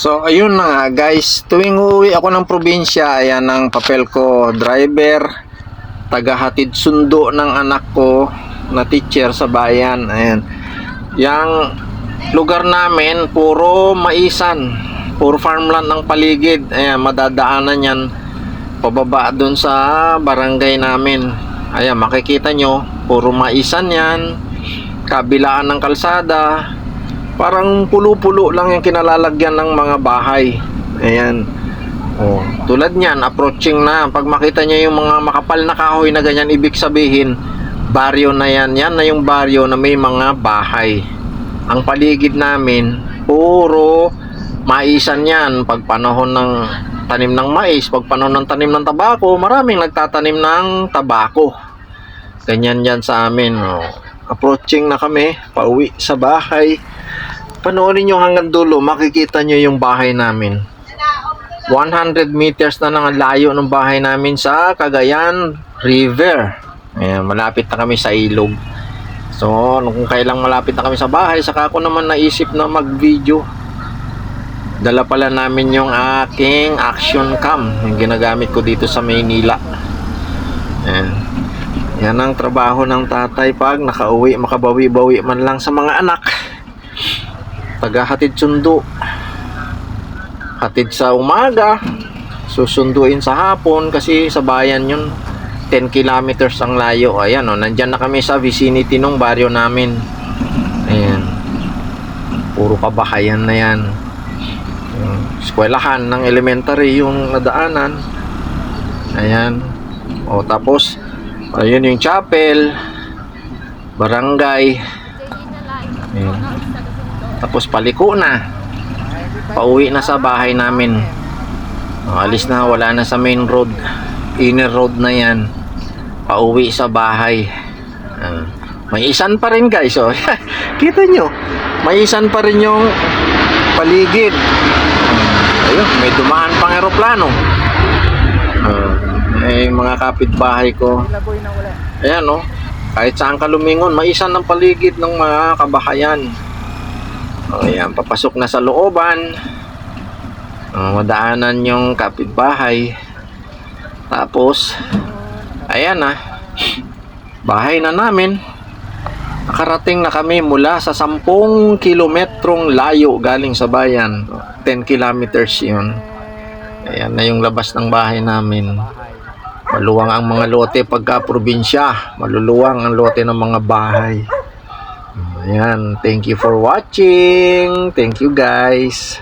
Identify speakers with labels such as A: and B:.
A: So ayun na nga guys, tuwing uuwi ako ng probinsya, ayan ang papel ko, driver, tagahatid sundo ng anak ko na teacher sa bayan. Ayan, yang lugar namin puro maisan, puro farmland ang paligid. Ayan, madadaanan yan pababa dun sa barangay namin. Ayan, makikita nyo, puro maisan yan, kabilaan ng kalsada. Parang pulo-pulo lang yung kinalalagyan ng mga bahay. Ayan. Oh, tulad niyan, approaching na. Pag makita niya yung mga makapal na kahoy na ganyan, ibig sabihin, baryo na yan. Yan na yung baryo na may mga bahay. Ang paligid namin, puro maisan yan. Pag panahon ng tanim ng mais, pag panahon ng tanim ng tabako, maraming nagtatanim ng tabako. Ganyan yan sa amin. Oh. Approaching na kami, pauwi sa bahay. Panoorin nyo hanggang dulo, makikita nyo yung bahay namin. 100 meters na lang ang layo ng bahay namin sa Cagayan River. Ayan, malapit na kami sa ilog. So, kung kailang malapit na kami sa bahay, saka ako naman naisip na mag-video. Dala pala namin yung aking action cam, yung ginagamit ko dito sa Maynila. Ayan. Yan ang trabaho ng tatay pag nakauwi, makabawi-bawi man lang sa mga anak. Tagahatid sundo, hatid sa umaga, susunduin sa hapon kasi sa bayan yun, 10 kilometers ang layo. Ayan o, nandyan na kami sa vicinity ng baryo namin. Ayan, puro kabahayan na yan. Eskwelahan ng elementary yung nadaanan. Ayan, o tapos ayun yung chapel, barangay. Ayan. Tapos paliko na, pauwi na sa bahay namin. Alis na, wala na sa main road, inner road na yan, pauwi sa bahay. May isan pa rin guys, oh. Kita nyo, may isan pa rin yung paligid. Ayun, may dumaan pang eroplano. Mga kapitbahay ko, ayan oh, kahit saan ka lumingon, may isan ng paligid ng mga kabahayan. Ayan, papasok na sa looban, madaanan yung kapitbahay. Tapos ayan na, bahay na namin. Nakarating na kami mula sa 10 kilometrong layo galing sa bayan. 10 kilometers yun. Ayan na yung labas ng bahay namin. Maluwang ang mga lote pagka probinsya, maluluwang ang lote ng mga bahay. Ayan, thank you for watching. Thank you guys.